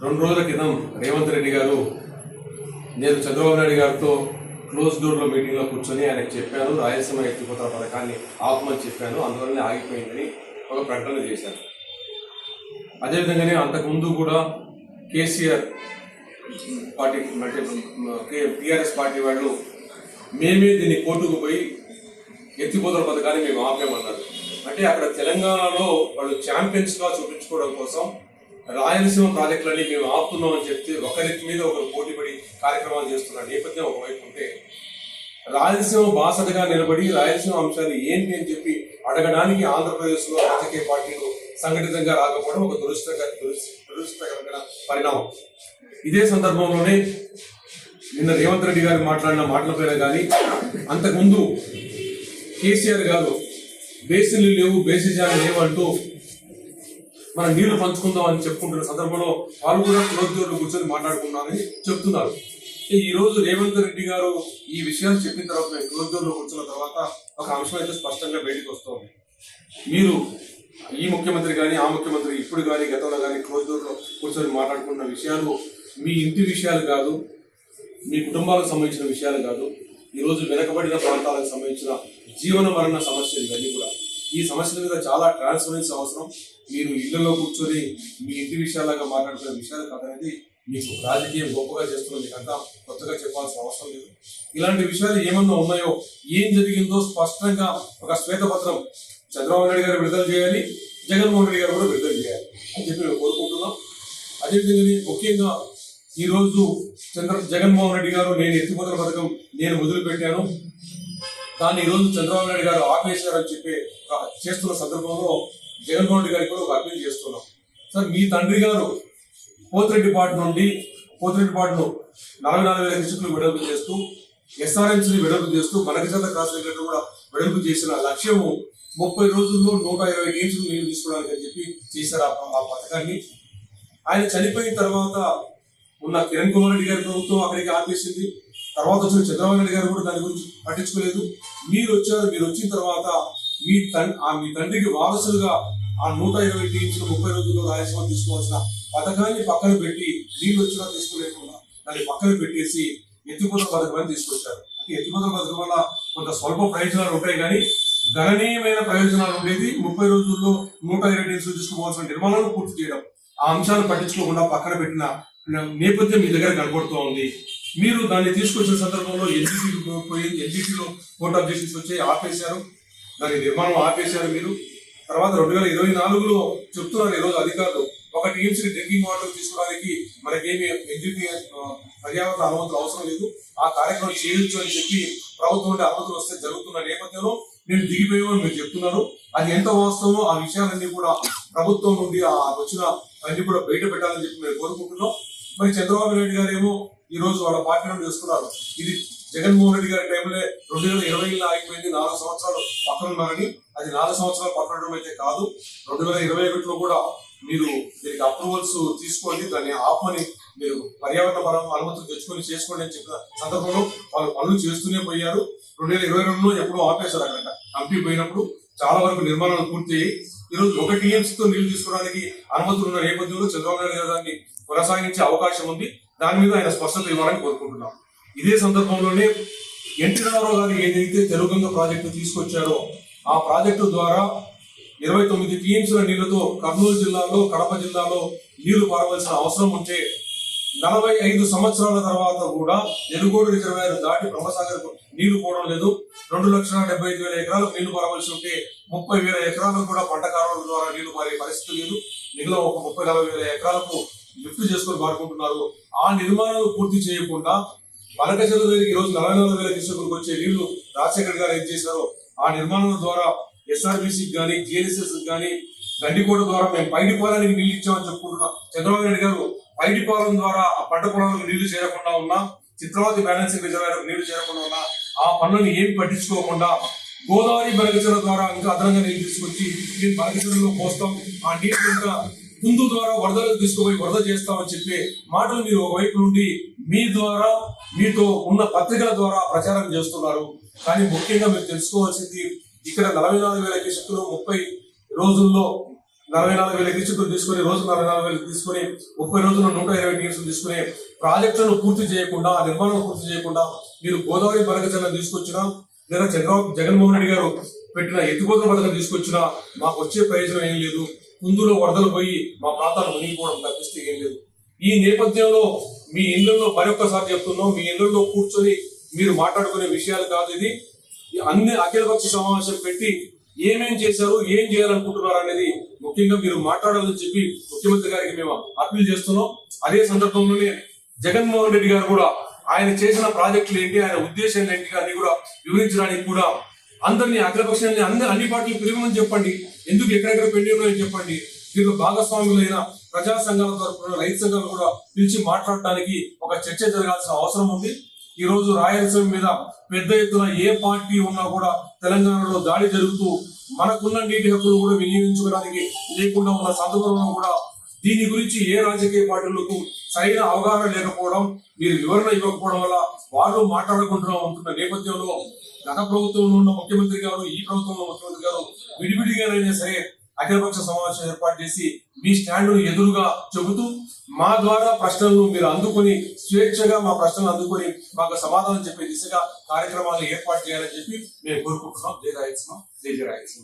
2 రోజుల క్రితం రేవంత్ రెడ్డి గారు నేను చంద్రబాబు నాయుడు గారితో క్లోజ్ డోర్లో మీటింగ్లో కూర్చొని ఆయనకు చెప్పాను, రాయలసీమ ఎత్తిపోతల పథకాన్ని ఆపమని చెప్పాను, అందువల్లనే ఆగిపోయిందని ఒక ప్రకటన చేశాను. అదేవిధంగానే అంతకుముందు కూడా కేసీఆర్ పార్టీ అంటే టీఆర్ఎస్ పార్టీ వాళ్ళు మేమే దీన్ని కోర్టుకు పోయి ఎత్తిపోతల పథకాన్ని మేము ఆపామన్నారు. అంటే అక్కడ తెలంగాణలో వాళ్ళు ఛాంపియన్స్గా చూపించుకోవడం కోసం రాయలసీమ ప్రాజెక్టులన్నీ మేము ఆపుతున్నామని చెప్తే ఒకరికి మీద ఒకరు పోటీపడి కార్యక్రమాలు చేస్తున్న నేపథ్యం ఒకవైపు ఉంటే, రాయలసీమ బాసటగా నిలబడి రాయలసీమ అంశాలు ఏంటి అని చెప్పి అడగడానికి ఆంధ్రప్రదేశ్లో రాజకీయ పార్టీలు సంఘటితంగా రాకపోవడం ఒక దురదృష్టకరమైన పరిణామం. ఇదే సందర్భంలోనే నిన్న రేవంత్ రెడ్డి గారు మాట్లాడిన మాటలపైన కానీ, అంతకుముందు కేసీఆర్ గారు బేసిన్లు లేవు, బేసిజాలు లేవు అంటూ మనం నీళ్లు పంచుకుందాం అని చెప్పుకుంటున్న సందర్భంలో వాళ్ళు కూడా క్లోజ్ డోర్లో కూర్చొని మాట్లాడుకున్నామని చెప్తున్నారు. ఈ రోజు రేవంత్ రెడ్డి గారు ఈ విషయాలు చెప్పిన తర్వాత మేము క్లోజ్ డోర్లో కూర్చున్న తర్వాత ఒక అంశం అయితే స్పష్టంగా బయటకు వస్తుంది. మీరు ఈ ముఖ్యమంత్రి కానీ ఆ ముఖ్యమంత్రి ఇప్పుడు కానీ గతంలో కానీ క్లోజ్ డోర్లో కూర్చొని మాట్లాడుకున్న విషయాలు మీ ఇంటి విషయాలు కాదు, మీ కుటుంబాలకు సంబంధించిన విషయాలు కాదు, ఈరోజు వెనకబడిన ప్రాంతాలకు సంబంధించిన జీవన మరణ సమస్యలు ఇవన్నీ కూడా. ఈ సమస్యల మీద చాలా ట్రాన్స్పరెన్సీ అవసరం. మీరు ఇళ్లలో కూర్చొని మీ ఇంటి విషయాలుగా మాట్లాడుతున్న విషయాలు కాదనేది మీకు రాజకీయం గొప్పగా చేస్తున్న మీకంతా కొత్తగా చెప్పాల్సిన అవసరం లేదు. ఇలాంటి విషయాలు ఏమన్నా ఉన్నాయో, ఏం జరిగిందో స్పష్టంగా ఒక శ్వేతపత్రం చంద్రబాబు నాయుడు గారు విడుదల చేయాలి, జగన్మోహన్ రెడ్డి గారు కూడా విడుదల చేయాలి అని చెప్పి మేము కోరుకుంటున్నాం. అదేవిధంగా ముఖ్యంగా ఈరోజు జగన్మోహన్ రెడ్డి గారు నేను ఎత్తిపోతల పథకం నేను వదిలిపెట్టాను, దాన్ని ఈరోజు చంద్రబాబు నాయుడు గారు ఆపేశారని చెప్పి చేస్తున్న సందర్భంలో జగన్మోహన్ రెడ్డి గారికి కూడా ఒక అప్పీల్ చేస్తున్నాం. సార్, మీ తండ్రి గారు పోతిరెడ్డిపాడును 44,000 క్యూసెక్లు వెడల్పు చేస్తూ, ఎస్ఆర్ఎంసీని వెడల్పు చేస్తూ, మనకిచర్ల క్రాస్ రెగ్యులేటర్ కూడా వెడల్పు చేసిన లక్ష్యము 30 రోజుల్లో 120 టీమ్స్ నీళ్లు తీసుకోవడానికి అని చెప్పి చేశారు ఆ పథకాన్ని. ఆయన చనిపోయిన తర్వాత ఉన్న కిరణ్ కుమార్ రెడ్డి గారి ప్రభుత్వం అక్కడికి ఆపేసింది. తర్వాత వచ్చిన చంద్రబాబు నాయుడు గారు కూడా దాని గురించి పట్టించుకోలేదు. మీరు వచ్చారు, మీరు వచ్చిన తర్వాత మీ తండ్రికి వారసులుగా ఆ 120 టీమ్స్ 30 రోజుల్లో రాయలసీమ తీసుకోవాల్సిన పథకాన్ని పక్కన పెట్టి, నీళ్ళు వచ్చినా తీసుకోలేకుండా దాన్ని పక్కన పెట్టేసి ఎత్తిపోతల పథకాన్ని తీసుకొచ్చారు. ఎత్తిపోతల పథకం వల్ల కొంత స్వల్ప ప్రయోజనాలు ఉంటాయి, కానీ గణనీయమైన ప్రయోజనాలు ఉండేది 30 రోజుల్లో 120 టీమ్స్ తీసుకోవాల్సిన నిర్మాణాలను పూర్తి చేయడం. ఆ అంశాలను పట్టించుకోకుండా పక్కన పెట్టిన నేపథ్యం మీ దగ్గర కనబడుతూ ఉంది. మీరు దాన్ని తీసుకొచ్చిన సందర్భంలో ఎన్జిటిలో కోర్టు అబ్జెక్షన్స్ వచ్చి ఆపేశారు, దాని నిర్మాణం ఆపేశారు మీరు. తర్వాత 2024లో చెప్తున్నారు ఈరోజు అధికారులు, ఒక టీమ్స్ ని డ్రింకింగ్ వాటర్ తీసుకోవడానికి మనకేమి ఎన్జిటి పర్యావరణ అనుమతులు అవసరం లేదు, ఆ కార్యక్రమం చేయొచ్చు అని చెప్పి ప్రభుత్వం నుండి అనుమతులు వస్తే జరుగుతున్న నేపథ్యంలో మేము దిగిపోయామని మీరు చెప్తున్నారు. అది ఎంత వాస్తవమో ఆ విషయాలన్నీ కూడా ప్రభుత్వం నుండి వచ్చిన అన్ని కూడా బయట పెట్టాలని చెప్పి మేము కోరుకుంటున్నాం. మరి చంద్రబాబు నాయుడు గారు ఏమో ఈ రోజు వాళ్ళ పార్టీ నుండి చేస్తున్నారు. ఇది జగన్మోహన్ రెడ్డి గారి టైంలో 2020లో ఆగిపోయింది, 4 సంవత్సరాలు పక్కన ఉన్నారని. అది 4 సంవత్సరాలు పక్కన ఉండడం అయితే కాదు, 2021లో కూడా మీరు దీనికి అప్రూవల్స్ తీసుకోండి, దాన్ని ఆపమని మీరు పర్యావరణ పరంగా అనుమతులు తెచ్చుకొని చేసుకోండి అని చెప్పిన సందర్భంలో వాళ్ళు పనులు చేస్తూనే పోయారు. 2022లో ఎప్పుడో ఆపేశారు. అక్కడ కంపెనీ పోయినప్పుడు చాలా వరకు నిర్మాణాలు పూర్తయ్యాయి. ఈరోజు ఒక టీఎంసీతో నీళ్లు తీసుకోవడానికి అనుమతులు ఉన్న నేపథ్యంలో చంద్రబాబు నాయుడు గారు దాన్ని కొనసాగించే అవకాశం ఉంది. దాని మీద ఆయన స్పష్టత ఇవ్వాలని కోరుకుంటున్నాం. ఇదే సందర్భంలోనే ఎన్టీ రామారావు గారు ఏదైతే తెలుగంగ ప్రాజెక్టు తీసుకొచ్చారో, ఆ ప్రాజెక్టు ద్వారా 29 టీఎంసీల నీళ్లతో కర్నూలు జిల్లాలో, కడప జిల్లాలో నీళ్లు పారవలసిన అవసరం ఉంటే 45 సంవత్సరాల తర్వాత కూడా ఎనుగోడు రిజర్వాయర్ దాటి బ్రహ్మసాగర్కు నీళ్లు పోవడం లేదు. 2,75,000 ఎకరాలకు నీళ్లు పారవలసి ఉంటే 30,000 ఎకరాలకు కూడా పంట కాలువల ద్వారా నీళ్లు పారే పరిస్థితి లేదు. మిగిలిన ఒక 30,000-40,000 ఎకరాలకు లిఫ్ట్ చేసుకొని పారుకుంటున్నారు. ఆ నిర్మాణాలు పూర్తి చేయకుండా మనకచర్ల దగ్గరికి ఈరోజు 44,000 క్యూసెక్లకు వచ్చే నీళ్లు రాజశేఖర్ గారు ఏం చేశారో, ఆ నిర్మాణాల ద్వారా ఎస్ఆర్బీసీకి కానీ, జిఎన్ఎస్ఎస్ కానీ, గండికోట ద్వారా మేము పైడిపాలానికి నీళ్లు ఇచ్చామని చెప్పుకుంటున్నాం. చంద్రబాబు నాయుడు గారు పైడిపాలెం ద్వారా ఆ పంట పొలాలకు నీళ్లు చేరకుండా ఉన్నా, చిత్రావతి బ్యాలెన్సింగ్ రిజర్వాయర్కు నీళ్లు చేరకుండా ఉన్నా, ఆ పనులను ఏమి పట్టించుకోకుండా గోదావరి బనకచెర్ల ద్వారా ఇంకా అదనంగా నీళ్లు తీసుకొచ్చి మేము బనకచెర్లలో పోస్తాం, ఆ నీళ్లు ఇంకా కుందు ద్వారా వరదలకు తీసుకుపోయి వరద చేస్తామని చెప్పే మాటలు మీరు ఒకవైపు నుండి మీ ద్వారా మీతో ఉన్న పత్రికల ద్వారా ప్రచారం చేస్తున్నారు. కానీ ముఖ్యంగా మీరు తెలుసుకోవాల్సింది, ఇక్కడ 44,000 క్యూసెక్లు 30 రోజుల్లో 44,000 టీచర్లు తీసుకొని రోజు 44,000 తీసుకొని 30 రోజుల్లో 120 టీమ్స్ తీసుకుని ప్రాజెక్టులను పూర్తి చేయకుండా నిర్మాణం పూర్తి చేయకుండా మీరు గోదావరి బనకచర్ల తీసుకొచ్చినా లేదా జగన్మోహన్ రెడ్డి గారు పెట్టిన ఎత్తిపోతల పథకం తీసుకొచ్చినా మాకు వచ్చే ప్రయోజనం ఏం లేదు. కుందులో వరదలు పోయి మా ప్రాంతాలు మునిగిపోవడం తప్పిస్తే ఏం లేదు. ఈ నేపథ్యంలో మీ ఇళ్లలో మరొకసారి చెప్తున్నాం, మీ ఇళ్లలో కూర్చొని మీరు మాట్లాడుకునే విషయాలు కాదు ఇది. అన్ని అఖిలపక్ష సమావేశం పెట్టి ఏమేం చేశారు, ఏం చేయాలనుకుంటున్నారు అనేది ముఖ్యంగా మీరు మాట్లాడాలని చెప్పి ముఖ్యమంత్రి గారికి మేము అప్పీల్ చేస్తున్నాం. అదే సందర్భంలోనే జగన్మోహన్ రెడ్డి గారు కూడా ఆయన చేసిన ప్రాజెక్టులు ఏంటి, ఆయన ఉద్దేశాలు ఏంటి అని కూడా వివరించడానికి కూడా అందరినీ అఖిలపక్షాన్ని అన్ని పార్టీలు పిలువమని చెప్పండి. ఎందుకు ఎక్కడెక్కడ పెండింగ్ ఉన్నాయని చెప్పండి. దీంట్లో భాగస్వాములైన ప్రజా సంఘాల తరపున రైతు సంఘాలు కూడా పిలిచి మాట్లాడటానికి ఒక చర్చ జరగాల్సిన అవసరం ఉంది. ఈ రోజు రాయలసీమ మీద పెద్ద ఎత్తున ఏ పార్టీ ఉన్నా కూడా తెలంగాణలో దాడి జరుగుతూ మనకున్న నీటి హక్కులు కూడా వినియోగించుకోవడానికి లేకుండా ఉన్న సందర్భంలో కూడా దీని గురించి ఏ రాజకీయ పార్టీలకు సరైన అవగాహన లేకపోవడం, మీరు వివరణ ఇవ్వకపోవడం వల్ల వాళ్ళు మాట్లాడుకుంటూ ఉంటున్న నేపథ్యంలో గత ప్రభుత్వంలో ఉన్న ముఖ్యమంత్రి గారు, ఈ ప్రభుత్వంలో ముఖ్యమంత్రి గారు విడివిడిగానైనా సరే అఖిలపక్ష సమావేశం ఏర్పాటు చేసి మీ స్టాండ్ ఎదురుగా చెబుతూ మా ద్వారా ప్రశ్నలను మీరు అందుకొని స్వేచ్ఛగా మా ప్రశ్నలు అందుకొని మాకు సమాధానం చెప్పే దిశగా కార్యక్రమాలను ఏర్పాటు చేయాలని చెప్పి మేము కోరుకుంటున్నాం. జై రాయలసీమ, జై రాయలసీమ.